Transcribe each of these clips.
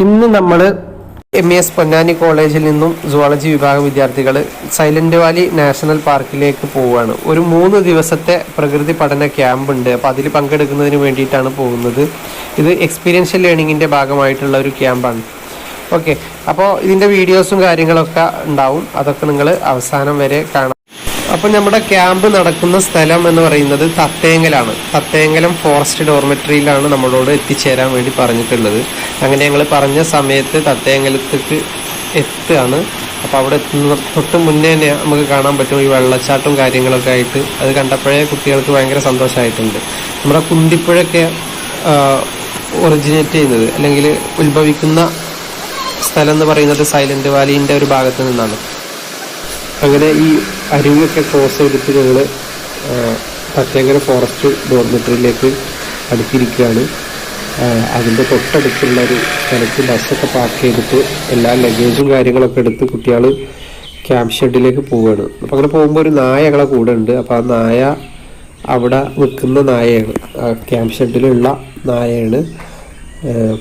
ഇന്ന് നമ്മൾ MES പൊന്നാനി കോളേജിൽ നിന്നും സുവോളജി വിഭാഗം വിദ്യാർത്ഥികൾ സൈലന്റ് വാലി നാഷണൽ പാർക്കിലേക്ക് പോവുകയാണ്. ഒരു 3 ദിവസത്തെ പ്രകൃതി പഠന ക്യാമ്പ് ഉണ്ട്. അപ്പോൾ അതിൽ പങ്കെടുക്കുന്നതിന് വേണ്ടിയിട്ടാണ് പോകുന്നത്. ഇത് എക്സ്പീരിയൻഷ്യൽ ലേണിങ്ങിൻ്റെ ഭാഗമായിട്ടുള്ള ഒരു ക്യാമ്പാണ്. ഓക്കെ, അപ്പോൾ ഇതിൻ്റെ വീഡിയോസും കാര്യങ്ങളൊക്കെ ഉണ്ടാവും. അതൊക്കെ നിങ്ങൾ അവസാനം വരെ കാണാം. അപ്പോൾ നമ്മുടെ ക്യാമ്പ് നടക്കുന്ന സ്ഥലം എന്ന് പറയുന്നത് തത്തേങ്കലാണ്. തത്തേങ്കലം ഫോറസ്റ്റ് ഡോർമെട്രിയിലാണ് നമ്മളോട് എത്തിച്ചേരാൻ വേണ്ടി പറഞ്ഞിട്ടുള്ളത്. അങ്ങനെ ഞങ്ങൾ പറഞ്ഞ സമയത്ത് തത്തേങ്കലത്തേക്ക് എത്തുകയാണ്. അപ്പോൾ അവിടെ എത്തുന്ന തൊട്ട് മുന്നേ തന്നെ നമുക്ക് കാണാൻ പറ്റും ഈ വെള്ളച്ചാട്ടവും കാര്യങ്ങളൊക്കെ ആയിട്ട്. അത് കണ്ടപ്പോഴേ കുട്ടികൾക്ക് ഭയങ്കര സന്തോഷമായിട്ടുണ്ട്. നമ്മുടെ കുന്തിപ്പുഴയൊക്കെ ഒറിജിനേറ്റ് ചെയ്യുന്നത് അല്ലെങ്കിൽ ഉത്ഭവിക്കുന്ന സ്ഥലം എന്ന് പറയുന്നത് സൈലന്റ് വാലിൻ്റെ ഒരു ഭാഗത്ത് നിന്നാണ്. അങ്ങനെ ഈ അരുവിയൊക്കെ ക്രോസ് ചെയ്തിട്ട് ഞങ്ങൾ തത്തേങ്കര ഫോറസ്റ്റ് ഡോർമെട്രിയിലേക്ക് അടുത്തിരിക്കുകയാണ്. അതിൻ്റെ തൊട്ടടുത്തുള്ള ഒരു സ്ഥലത്ത് ബസ്സൊക്കെ പാർക്ക് ചെയ്തിട്ട് എല്ലാ ലഗേജും കാര്യങ്ങളൊക്കെ എടുത്ത് കുട്ടികൾ ക്യാമ്പ് ഷെഡിലേക്ക് പോവുകയാണ്. അപ്പോൾ അങ്ങനെ പോകുമ്പോൾ ഒരു നായ ഞങ്ങളെ കൂടെ ഉണ്ട്. അപ്പോൾ ആ നായ അവിടെ നിൽക്കുന്ന നായയാണ്, ക്യാമ്പ് ഷെഡിലുള്ള നായയാണ്.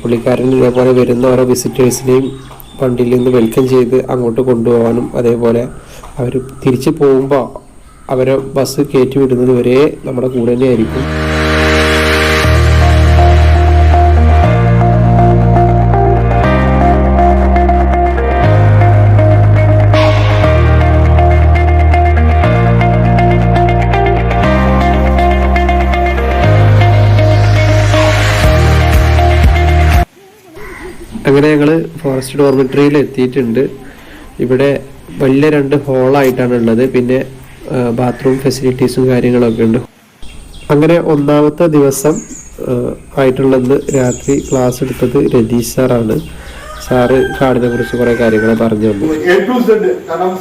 പുള്ളിക്കാരൻ ഇതേപോലെ വരുന്ന ഓരോ വിസിറ്റേഴ്സിനെയും വണ്ടിയിൽ നിന്ന് വെൽക്കം ചെയ്ത് അങ്ങോട്ട് കൊണ്ടുപോകാനും അതേപോലെ അവർ തിരിച്ച് പോകുമ്പോൾ അവരെ ബസ് കയറ്റി വിടുന്നത് വരെ നമ്മുടെ കൂടെ തന്നെ ആയിരിക്കും. അങ്ങനെ ഞങ്ങൾ ഫോറസ്റ്റ് ഡോർമെട്രിയിൽ എത്തിയിട്ടുണ്ട്. ഇവിടെ വലിയ 2 ഹോളായിട്ടാണ് ഉള്ളത്. പിന്നെ ബാത്റൂം ഫെസിലിറ്റീസും കാര്യങ്ങളൊക്കെ ഉണ്ട്. അങ്ങനെ ഒന്നാമത്തെ ദിവസം ആയിട്ടുള്ളത് രാത്രി ക്ലാസ് എടുത്തത് രതീഷ് സാറാണ്. സാറ് കാടിനെ കുറിച്ച് കുറെ കാര്യങ്ങൾ പറഞ്ഞു തന്നു. കാരണം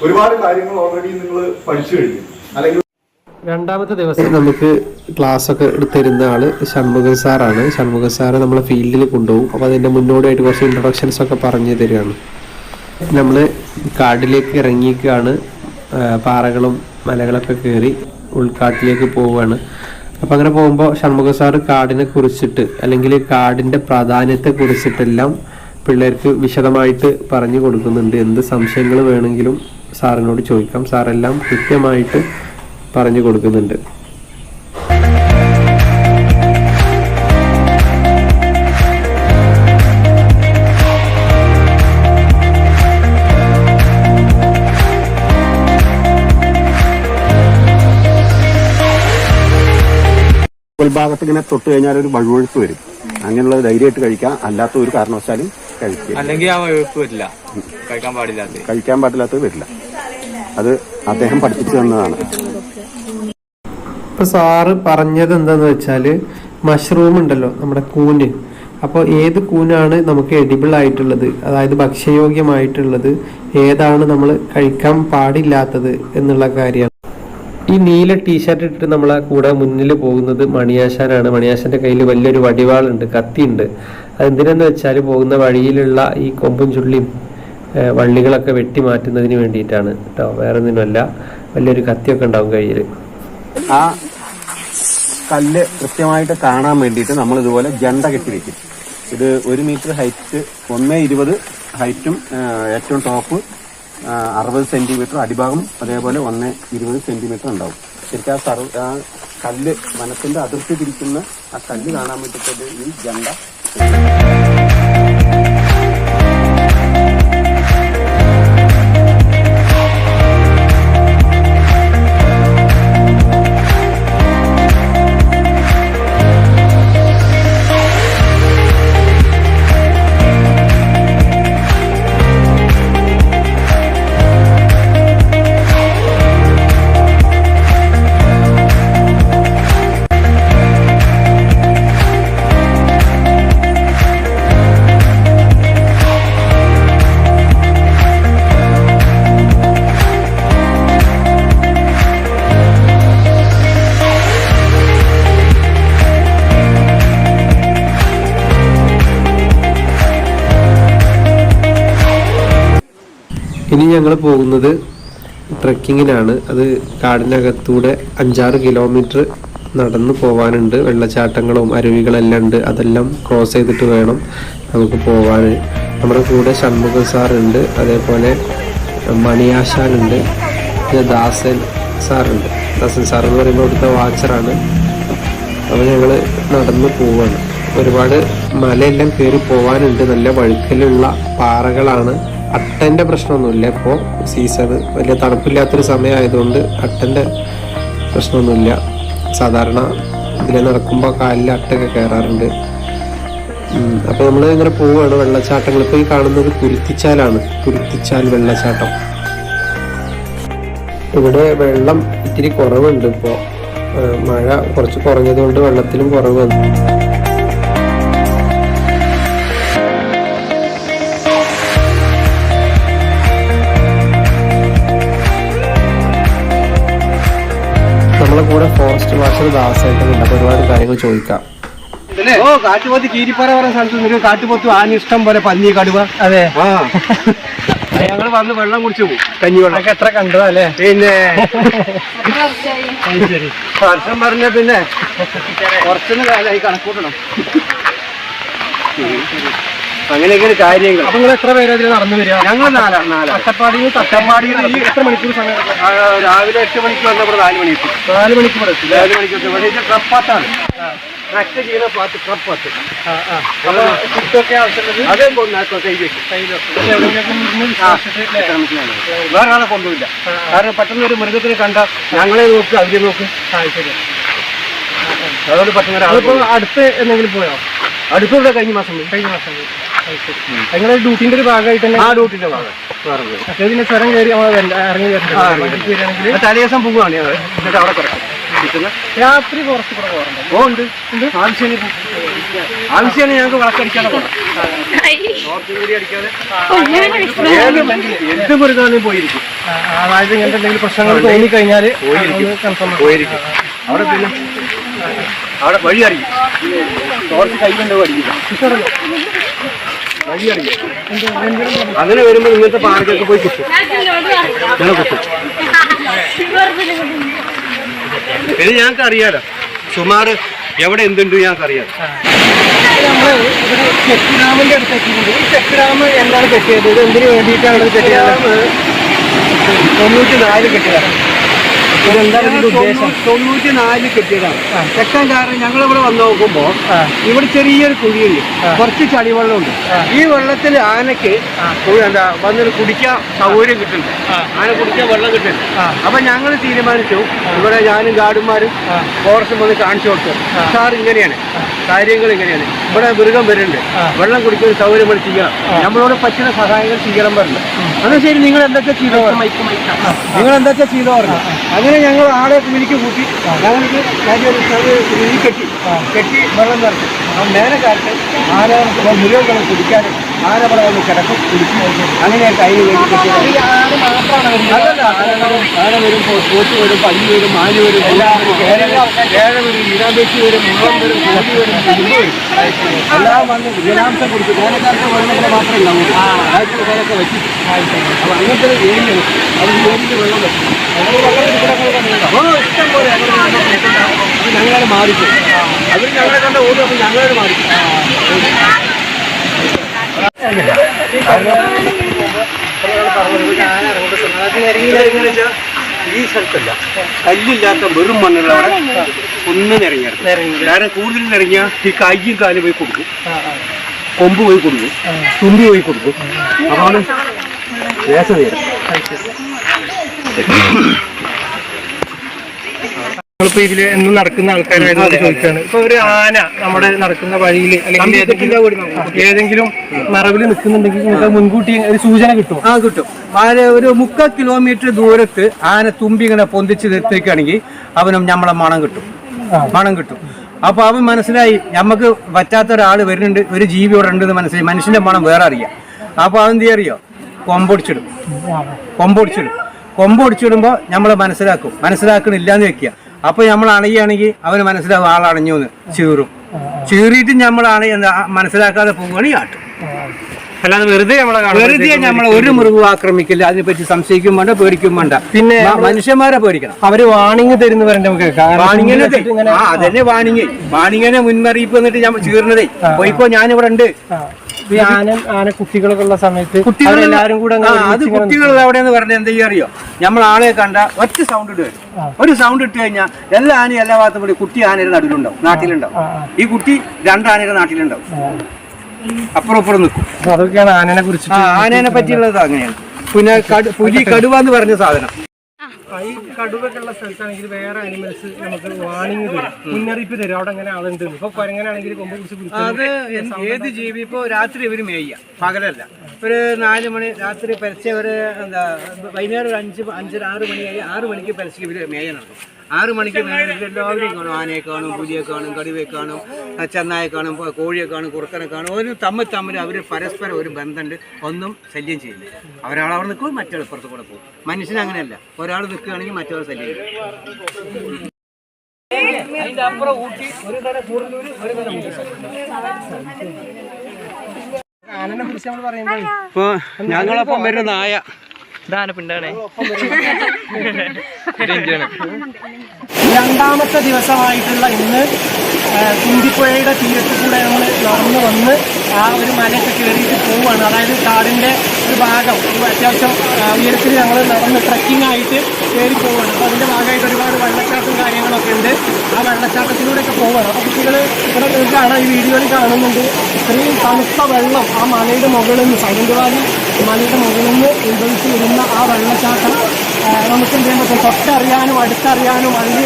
ഒരുപാട് കാര്യങ്ങൾ ഓൾറെഡി നിങ്ങൾ പഠിച്ചു കഴിഞ്ഞു. അല്ലെങ്കിൽ രണ്ടാമത്തെ ദിവസം നമുക്ക് ക്ലാസ് ഒക്കെ എടുത്തിരുന്ന ആള് ഷൺമുഖൻ സാറാണ്. ഷൺമുഖൻ സാറ് നമ്മളെ ഫീൽഡിൽ കൊണ്ടുപോകും. അപ്പോൾ അതിൻ്റെ മുന്നോടിയായിട്ട് കുറച്ച് ഇൻട്രൊഡക്ഷൻസ് ഒക്കെ പറഞ്ഞു തരികയാണ്. നമ്മൾ കാട്ടിലേക്ക് ഇറങ്ങിയിരിക്കുകയാണ്. പാറകളും മലകളൊക്കെ കയറി ഉൾക്കാട്ടിലേക്ക് പോവുകയാണ്. അപ്പം അങ്ങനെ പോകുമ്പോൾ ഷൺമുഖ സാറ് കാടിനെ കുറിച്ചിട്ട് അല്ലെങ്കിൽ കാടിൻ്റെ പ്രാധാന്യത്തെ കുറിച്ചിട്ടെല്ലാം പിള്ളേർക്ക് വിശദമായിട്ട് പറഞ്ഞു കൊടുക്കുന്നുണ്ട്. എന്ത് സംശയങ്ങൾ വേണമെങ്കിലും സാറിനോട് ചോദിക്കാം. സാറെല്ലാം കൃത്യമായിട്ട് പറഞ്ഞു കൊടുക്കുന്നുണ്ട്. ഉൾഭാഗത്ത് ഇങ്ങനെ തൊട്ട് കഴിഞ്ഞാൽ ഒരു വഴുവഴുപ്പ് വരും. അങ്ങനെയുള്ളത് ധൈര്യമായിട്ട് കഴിക്കാം. അല്ലാത്ത ഒരു കാരണവശാലും കഴിക്കുക. അല്ലെങ്കിൽ ആ വഴുവഴുപ്പ് വരില്ല, കഴിക്കാൻ പാടില്ലാത്തത് വരില്ല. അത് അദ്ദേഹം പഠിപ്പിച്ചു തന്നതാണ്. ഇപ്പൊ സാറ് പറഞ്ഞത് എന്താന്ന് വെച്ചാല് മഷ്റൂം ഉണ്ടല്ലോ, നമ്മുടെ കൂന്. അപ്പോൾ ഏത് കൂനാണ് നമുക്ക് എഡിബിൾ ആയിട്ടുള്ളത്, അതായത് ഭക്ഷ്യയോഗ്യമായിട്ടുള്ളത്, ഏതാണ് നമ്മൾ കഴിക്കാൻ പാടില്ലാത്തത് എന്നുള്ള കാര്യമാണ്. ഈ നീല ടീഷർട്ട് ഇട്ടിട്ട് നമ്മളെ കൂടെ മുന്നിൽ പോകുന്നത് മണിയാശാനാണ്. മണിയാശാന്റെ കയ്യിൽ വലിയൊരു വടിവാളുണ്ട്, കത്തിയുണ്ട്. അതെന്തിനെന്ന് വെച്ചാൽ പോകുന്ന വഴിയിലുള്ള ഈ കൊമ്പും ചുള്ളിയും വള്ളികളൊക്കെ വെട്ടി മാറ്റുന്നതിന് വേണ്ടിയിട്ടാണ് കേട്ടോ, വേറെ ഒന്നിനുമല്ല. വലിയൊരു കത്തിയൊക്കെ ഉണ്ടാവും കയ്യിൽ. ആ കല്ല് കൃത്യമായിട്ട് കാണാൻ വേണ്ടിയിട്ട് നമ്മൾ ഇതുപോലെ ജണ്ട കെട്ടി വെക്കും. ഇത് 1 മീറ്റർ ഹൈറ്റ്, 1.20 ഹൈറ്റും ഏറ്റവും ടോപ്പ് 60 സെന്റിമീറ്റർ, അടിഭാഗം അതേപോലെ 1.20 സെന്റിമീറ്റർ ഉണ്ടാവും. ശരിക്കും ആ കല്ല് വനത്തിന്റെ അതിർത്തി തിരിക്കുന്ന ആ കല്ല് കാണാൻ വേണ്ടിയിട്ട് ഈ ജണ്ട. ഇനി ഞങ്ങൾ പോകുന്നത് ട്രക്കിങ്ങിനാണ്. അത് കാടിനകത്തൂടെ 5-6 കിലോമീറ്റർ നടന്നു പോവാനുണ്ട്. വെള്ളച്ചാട്ടങ്ങളും അരുവികളെല്ലാം ഉണ്ട്. അതെല്ലാം ക്രോസ് ചെയ്തിട്ട് വേണം നമുക്ക് പോവാൻ. നമ്മുടെ കൂടെ ഷൺമുഖം സാറുണ്ട്, അതേപോലെ മണിയാശാനുണ്ട്, പിന്നെ ദാസൻ സാറുണ്ട്. ദാസൻ സാർ എന്ന് പറയുമ്പോൾ ഇവിടുത്തെ വാച്ചറാണ്. അപ്പോൾ ഞങ്ങൾ നടന്നു പോവാണ്. ഒരുപാട് മലയെല്ലാം കയറി പോവാനുണ്ട്. നല്ല വഴുക്കലുള്ള പാറകളാണ്. അട്ടൻ്റെ പ്രശ്നമൊന്നുമില്ല. ഇപ്പോൾ സീസൺ വലിയ തണുപ്പില്ലാത്തൊരു സമയമായതുകൊണ്ട് അട്ടൻ്റെ പ്രശ്നമൊന്നുമില്ല. സാധാരണ ഇതിൽ നടക്കുമ്പോൾ കാലിൽ അട്ടൊക്കെ കയറാറുണ്ട്. അപ്പോൾ നമ്മൾ ഇങ്ങനെ പോവുകയാണ്. വെള്ളച്ചാട്ടങ്ങൾ ഇപ്പോൾ ഈ കാണുന്നത് കുരുത്തിച്ചാലാണ്. കുരുത്തിച്ചാൽ വെള്ളച്ചാട്ടം. ഇവിടെ വെള്ളം ഇത്തിരി കുറവുണ്ട്. ഇപ്പോൾ മഴ കുറച്ച് കുറഞ്ഞതുകൊണ്ട് വെള്ളത്തിലും കുറവ് വന്നു. നമ്മളെ കൂടെ ഫോറസ്റ്റ് വാച്ചർ ദാസായിട്ടുണ്ട്. അപ്പോൾ ഒരുപാട് കാര്യങ്ങൾ ചോദിക്കാം. കാട്ടുപോത്ത് കീരിപ്പാറ പറയുന്ന സ്ഥലത്ത് കാട്ടുപോത്ത് ആന ഇഷ്ടം പോലെ പന്നി കടുവ. അതെ, ഞങ്ങൾ വന്ന് വെള്ളം കുടിച്ചു പോകും. കഞ്ഞിവെള്ളം എത്ര കണ്ടോ അല്ലേ? പിന്നെ വർഷം പറഞ്ഞ പിന്നെ കുറച്ചൊന്ന് കാലമായി കണക്കൂട്ടണം. അങ്ങനെയൊക്കെ കാര്യങ്ങൾ. അപ്പൊ നിങ്ങൾ എത്ര പേര് അതിൽ നടന്നു വരിക? ഞങ്ങൾ നാല്. അട്ടപ്പാടിയിൽ എത്ര മണിക്കൂർ സമയം? രാവിലെ 8 മണിക്ക് വന്നപ്പോൾ 4 മണിക്കൂർ. 4 മണിക്കൂർ 4 മണിക്കൂർ ട്രപ്പാത്താണ്. ട്രക്ക് ചെയ്യുന്ന പാത്ത് ട്രപ്പാത്ത്. വേറെ ആളെ കൊണ്ടുപോയില്ല. കാരണം പെട്ടെന്ന് ഒരു മൃഗത്തിനെ കണ്ട ഞങ്ങളെ നോക്ക്, അവരെ നോക്ക്. അതുകൊണ്ട് പെട്ടെന്ന് അടുത്ത് എന്തെങ്കിലും പോയോ? അടുത്തൂടെ കഴിഞ്ഞ മാസം നിങ്ങളുടെ ഡ്യൂട്ടിന്റെ ഒരു ഭാഗമായിട്ട് തന്നെ. ആ ഡ്യൂട്ടിന്റെ ഭാഗം ഇതിന്റെ ചുരം കയറി ഇറങ്ങി വരികയാണെങ്കിൽ തലേദിവസം പോവുകയാണ്. എന്നിട്ട് അവിടെ കിടക്കും. രാത്രി കുറച്ച് കൂടെ പോകാറുണ്ട്. ഓ ഉണ്ട്. ആവശ്യമാണ് ഞങ്ങൾക്ക് വിളക്കടിക്കാതെ പോകണം. കൂടി അടിക്കാതെ എന്ത് മൃഗാനും പോയിരിക്കും. അതായത് ഇങ്ങനത്തെ എന്തെങ്കിലും പ്രശ്നങ്ങൾ തോന്നിക്കഴിഞ്ഞാൽ പോയിരിക്കും. അവിടെ പിന്നെ അവിടെ വഴി അറിയും. ടോർച്ച് കൈകൊണ്ട് അടിക്കില്ല, വഴി അറിയും. അങ്ങനെ വരുമ്പോൾ ഇങ്ങനത്തെ പാർക്കൊക്കെ പോയി കുത്തും. ഇത് ഞങ്ങൾക്ക് അറിയാലോ. സുമാർ എവിടെ എന്തുണ്ട് ഞങ്ങൾക്ക് അറിയാലോ. നമ്മൾ ഇവിടെ ചെക്ക് ഡാമിന്റെ അടുത്തെത്തിയിട്ടുണ്ട്. ഈ ചെക്ക് ഡാം എന്താണ് കെട്ടിയത്? ഇത് എന്തിനു വേണ്ടിയിട്ടാണ് കെട്ടിയത്? 94 കെട്ടിയതാണ്. ഇതെന്താണ് ഉദ്ദേശം? 94 കെട്ടിയതാണ്. തെക്കാൻ കാരണം ഞങ്ങളിവിടെ വന്ന് നോക്കുമ്പോൾ ഇവിടെ ചെറിയൊരു കുഴിയുണ്ട്, കുറച്ച് ചളിവെള്ളമുണ്ട്. ഈ വെള്ളത്തിൽ ആനയ്ക്ക് എന്താ വന്നൊരു കുടിക്കാൻ സൗകര്യം കിട്ടുന്നുണ്ട്. ആന കുടിക്കാൻ വെള്ളം കിട്ടുന്നുണ്ട്. അപ്പൊ ഞങ്ങൾ തീരുമാനിച്ചു, ഇവിടെ ഞാനും ഗാർഡന്മാരും ഫോറസ്റ്റും വന്ന് കാണിച്ചു കൊടുത്തു. സാർ ഇങ്ങനെയാണ് കാര്യങ്ങൾ, ഇങ്ങനെയാണ് ഇവിടെ മൃഗം വരുന്നുണ്ട്, വെള്ളം കുടിക്കുന്ന സൗകര്യം ഇവിടെ ചെയ്യണം, നമ്മളോട് പറ്റുന്ന സഹായങ്ങൾ ചെയ്യണം പറഞ്ഞു. എന്നാൽ ശരി, നിങ്ങൾ എന്തൊക്കെ ചെയ്തോ പറഞ്ഞു. അങ്ങനെ ഞങ്ങൾ ആളെ കുഴിക്ക് കൂട്ടി ഞങ്ങൾക്ക് കെട്ടി വെള്ളം നിറച്ചു. മേലക്കാലത്ത് ആന മൃഗങ്ങളും കുടിക്കാനും ആന ഇവിടെ വന്ന് കിടക്കും, കുടിക്കും. അങ്ങനെയൊക്കെ അതിന് വേണ്ടി കെട്ടി. അല്ലല്ല, ആന വരും, പോത്ത് വരും, പല്ലി വരും, മാന് വരും, കേഴ വരും, ഈരാമ്പേശി വരും, മുള്ളം വരും, കോഴി വരും, കുടുംബ വരും. എല്ലാം വന്ന് ജലാംശം കുടിക്കും. വേനൽക്കാലത്ത് വെള്ളം ഇവിടെ മാത്രമേ ഉണ്ടാവുള്ളൂ. ആഴ്ച പേരൊക്കെ വെച്ച്. അപ്പൊ അങ്ങനത്തെ ഒരു ഏരിയയാണ്. അത് ഏരിയയിൽ വെള്ളം വെക്കും. ഇഷ്ടം പോലെ ഞങ്ങളെ മാറിക്കും. അവർ ഞങ്ങളെ കണ്ട ഓടും. അപ്പൊ ഞങ്ങളെ മാറിക്കും. ഈ സ്ഥലത്തല്ല, കല്ലില്ലാത്ത വെറും മണ്ണുള്ള അവിടെ ഒന്നും ഇറങ്ങിയത്. കാരണം കൂടുതൽ ഇറങ്ങിയാൽ ഈ കയ്യും കാലും പോയി കൊടുക്കും, കൊമ്പ് പോയി കൊടുക്കും, തുമ്പി പോയി കൊടുക്കും. അതാണ് വേഷനേരം. നമ്മളിപ്പോ ഇതില് എന്നും നടക്കുന്ന ആൾക്കാരായതുകൊണ്ട് ചോദിച്ചാണ്. ഇപ്പൊ ഒരു ആന നമ്മുടെ നടക്കുന്ന വഴിയിൽ അല്ലെങ്കിൽ ഏതെങ്കിലും മറവിൽ നിൽക്കുന്നുണ്ടെങ്കിൽ നിങ്ങൾക്ക് മുൻകൂട്ടി ഒരു സൂചന കിട്ടും. കിട്ടും. ഒരു 3/4 കിലോമീറ്റർ ദൂരത്ത് ആന തുമ്പി ഇങ്ങനെ പൊന്തിച്ച് നിർത്തിക്കുകയാണെങ്കിൽ അവനും നമ്മളെ മണം കിട്ടും. അപ്പൊ അവൻ മനസ്സിലായി നമുക്ക് പറ്റാത്ത ഒരാൾ വരുന്നുണ്ട്, ഒരു ജീവി ഇവിടെ ഉണ്ടെന്ന് മനസ്സിലായി. മനുഷ്യന്റെ മണം വേറെ അറിയാം. അപ്പൊ അവൻ അറിയോ, കൊമ്പൊടിച്ചിടും. കൊമ്പൊടിച്ചിടുമ്പോൾ നമ്മൾ മനസ്സിലാക്കണില്ലാന്ന് വെക്കുക. അപ്പൊ നമ്മൾ അണയുകയാണെങ്കിൽ അവന് മനസ്സിലാവും ആളണഞ്ഞു എന്ന്. ചീറിയിട്ട് നമ്മളാണ് മനസ്സിലാക്കാതെ പോവുകയാണെങ്കിൽ ആട്ടും. അല്ലാതെ വെറുതെ നമ്മളെ ഒരു മൃഗവും ആക്രമിക്കില്ല. അതിനെപ്പറ്റി സംശയിക്കും വേണ്ട, പേടിക്കും വേണ്ട. പിന്നെ മനുഷ്യന്മാരെ പേടിക്കണം. അവര് വാണിംഗ് തരുന്ന അതന്നെ വാണിങ്ങിനെ മുന്നറിയിപ്പ് എന്നിട്ട് ഞാൻ ചീർന്നതേ പോയിക്കോ, ഞാനിവിടെ ഉണ്ട്. ആന കുട്ടികളൊക്കെ ഉള്ള സമയത്ത് എല്ലാരും കൂടെ അത് കുട്ടികൾ എവിടെയെന്ന് പറഞ്ഞാൽ എന്താ അറിയോ, നമ്മൾ ആളെ കണ്ട ഒറ്റ സൗണ്ട് ഇട്ട് വരും. ഒരു സൗണ്ട് ഇട്ട് കഴിഞ്ഞാൽ എല്ലാ ആനയും എല്ലാ ഭാഗത്തും കൂടി കുട്ടി ആനയുടെ നടുവിലുണ്ടാവും, നാട്ടിലുണ്ടാവും. ഈ കുട്ടി 2 ആനയുടെ നാട്ടിലുണ്ടാവും, അപ്പുറം നിൽക്കും. അതൊക്കെയാണ് ആനനെ കുറിച്ച്. ആനേനെ പറ്റിയുള്ളത് അങ്ങനെയാണ്. പിന്നെ പുലി, കടുവ എന്ന് പറഞ്ഞ സാധനം. ഈ കടുവൊക്കെ ഉള്ള സ്ഥലത്താണെങ്കിൽ വേറെ അനിമൽസ് നമുക്ക് വാണിംഗ് തരും, മുന്നറിയിപ്പ് തരും അവിടെ അങ്ങനെ ആളുണ്ട്. ഇപ്പൊ കുരങ്ങനാണെങ്കിൽ കൊമ്പ് പിടിച്ച് അത് ഏത് ജീവി ഇപ്പോ രാത്രി ഇവര് മേയ്യ, പകലല്ല. ഒരു 4 മണി രാത്രി പരസ്യ ഒരു എന്താ വൈകുന്നേരം ഒരു 5, 6 മണിയായി 6 മണിക്ക് പരസ്യം ഇവര് മേയ നടക്കും. 6 മണിക്ക് എല്ലാവരെയും കാണും. ആനയെ കാണും, പുലിയെ കാണും, കടുവയെ കാണും, ചെന്നായെ കാണും, കോഴിയെ കാണും, കുറുക്കനെ കാണും. ഒരു തമ്മിൽ അവർ പരസ്പരം ഒരു ബന്ധമുണ്ട്. ഒന്നും ശല്യം ചെയ്യില്ല. ഒരാളവിടെ നിൽക്കും, മറ്റൊരാൾ ഇപ്പുറത്ത് കൂടെ പോകും. മനുഷ്യന് അങ്ങനെയല്ല, ഒരാൾ നിൽക്കുകയാണെങ്കിൽ മറ്റൊരാൾ ശല്യം ചെയ്യും. അതിന്റെ അപ്പുറം ഊട്ടി ഒരു കട കൂടലൂര്, ഒരു കട ആനനെ കുറിച്ച് നമ്മൾ പറയുമ്പോൾ ഇപ്പൊ ഞങ്ങളൊപ്പം വരുന്ന നായ രണ്ടാമത്തെ ദിവസമായിട്ടുള്ള ഇന്ന് കുന്തിപ്പുഴയുടെ തീരത്ത് കൂടെ നമ്മൾ നടന്നു വന്ന് ആ ഒരു മലയൊക്കെ കയറിയിട്ട് പോവുകയാണ്. അതായത് കാടിൻ്റെ ഒരു ഭാഗം അത്യാവശ്യം ഉയരത്തിൽ ഞങ്ങൾ നടന്ന് ട്രക്കിംഗ് ആയിട്ട് കയറി പോവുകയാണ്. അപ്പോൾ അതിൻ്റെ ഭാഗമായിട്ട് ഒരുപാട് വെള്ളച്ചാട്ടം കാര്യങ്ങളൊക്കെ ഉണ്ട്. ആ വെള്ളച്ചാട്ടത്തിലൂടെയൊക്കെ പോവുകയാണ്. അപ്പോൾ കുട്ടികൾ ഇവിടെ കാണാൻ ഈ വീഡിയോയിൽ കാണുന്നുണ്ട്. ഇത്രയും തണുത്ത വെള്ളം ആ മലയുടെ മുകളിൽ നിന്ന്, സൈലന്റ് വാലി മലയുടെ മുകളിൽ നിന്ന് ഉത്ഭവിച്ച് വരുന്ന ആ വെള്ളച്ചാട്ടം നമുക്ക് എന്ത് ചെയ്യാൻ പറ്റും, തൊട്ടറിയാനും അടുത്തറിയാനും അതിൽ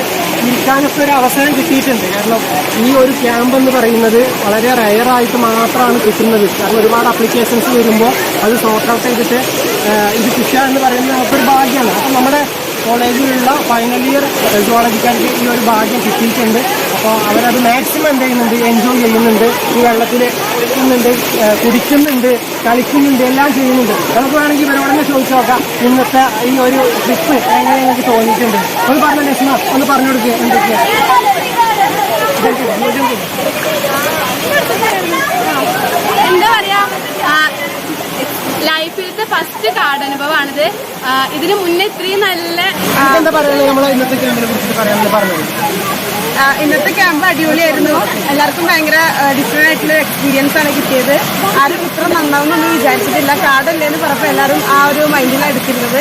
ഇരിക്കാനൊക്കെ ഒരു അവസരം കിട്ടിയിട്ടുണ്ട്. കാരണം ഈ ഒരു ക്യാമ്പ് എന്ന് പറയുന്നത് വളരെ റെയറായിട്ട് മാത്രമാണ് കിട്ടുന്നത്. കാരണം ഒരുപാട് അപ്ലിക്കേഷൻസ് വരുമ്പോൾ അത് സോർട്ട് ഔട്ട് ചെയ്തിട്ട് ഇത് കിട്ടുക എന്ന് പറയുന്നത് നമുക്കൊരു ഭാഗ്യമാണ്. അപ്പം നമ്മുടെ കോളേജിലുള്ള ഫൈനൽ ഇയർ സുവോളജിക്കാർക്ക് ഈ ഒരു ഭാഗ്യം കിട്ടിയിട്ടുണ്ട്. അപ്പോൾ അവരത് മാക്സിമം എന്ത് ചെയ്യുന്നുണ്ട്, എൻജോയ് ചെയ്യുന്നുണ്ട്. ഈ വെള്ളത്തിൽ ഇരിക്കുന്നുണ്ട്, കുടിക്കുന്നുണ്ട്, കളിക്കുന്നുണ്ട്, എല്ലാം ചെയ്യുന്നുണ്ട്. നമുക്ക് വേണമെങ്കിൽ ഇവരോട് തന്നെ ചോദിച്ചു നോക്കാം ഇന്നത്തെ ഈ ഒരു ട്രിപ്പ് എങ്ങനെ നിങ്ങൾക്ക് തോന്നിയിട്ടുണ്ട്. ഒന്ന് പറഞ്ഞ ലക്ഷ്മ, ഒന്ന് പറഞ്ഞു കൊടുക്കുക എന്തൊക്കെയാണ്. എന്താ പറയാ, ലൈഫിലത്തെ ഫസ്റ്റ് കാർഡ് അനുഭവമാണിത്. ഇതിന് മുന്നേ ഇത്രയും നല്ല എന്താ പറയുന്നത്, നമ്മൾ ഇന്നത്തെ ക്യാമ്പിനെ കുറിച്ച് പറയാമെന്ന് പറഞ്ഞത്. ഇന്നത്തെ ക്യാമ്പ് അടിപൊളിയായിരുന്നു. എല്ലാവർക്കും ഭയങ്കര ഡിഫറെന്റ് ആയിട്ടുള്ള എക്സ്പീരിയൻസ് ആണ് കിട്ടിയത്. ആരും ഇത്ര നന്നാവുന്നൊന്നും വിചാരിച്ചിട്ടില്ല. കാർഡല്ലേന്ന് പറഞ്ഞപ്പോൾ എല്ലാവരും ആ ഒരു മൈൻഡിലാണ് എടുത്തിരുന്നത്.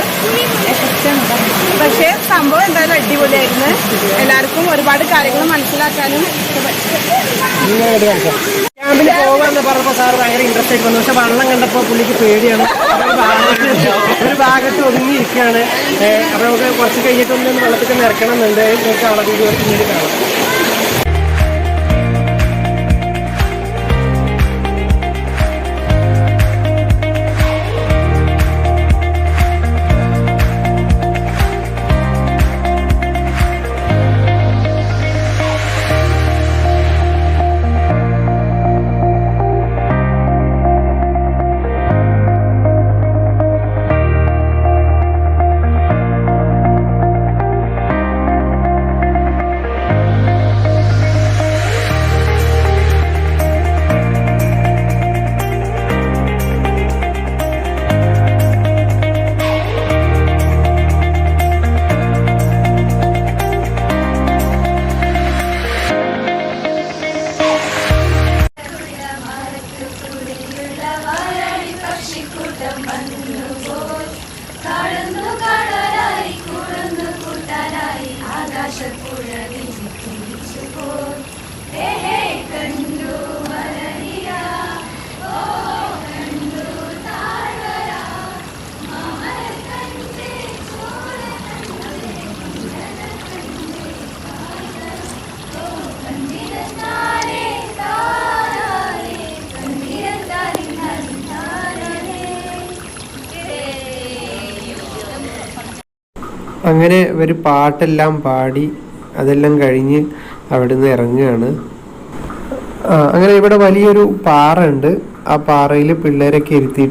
പക്ഷേ സംഭവം എന്തായാലും അടിപൊളിയായിരുന്നു. എല്ലാവർക്കും ഒരുപാട് കാര്യങ്ങൾ മനസ്സിലാക്കാനും ക്യാമ്പിൽ പോകാമെന്ന് പറഞ്ഞപ്പോൾ സാർ ഭയങ്കര ഇൻട്രസ്റ്റ് ആയിട്ട് വന്നു. പക്ഷെ വെള്ളം കണ്ടപ്പോൾ പുള്ളിക്ക് പേടിയാണ്. ഒരു ഭാഗത്ത് ഒതുങ്ങിയിരിക്കുകയാണ്. അപ്പോൾ നമുക്ക് കുറച്ച് കഴിഞ്ഞിട്ടൊന്ന് വെള്ളത്തിൽ നിറക്കണം എന്നുണ്ട്. നിങ്ങൾക്ക് കാണാം, വീഡിയോ പിന്നീട് കാണാം. അങ്ങനെ ഒരു പാട്ടെല്ലാം പാടി അതെല്ലാം കഴിഞ്ഞ് അവിടുന്ന് ഇറങ്ങുകയാണ്. അങ്ങനെ ഇവിടെ വലിയൊരു പാറ ഉണ്ട്. ആ പാറയിൽ പിള്ളേരൊക്കെ ഇരുത്തി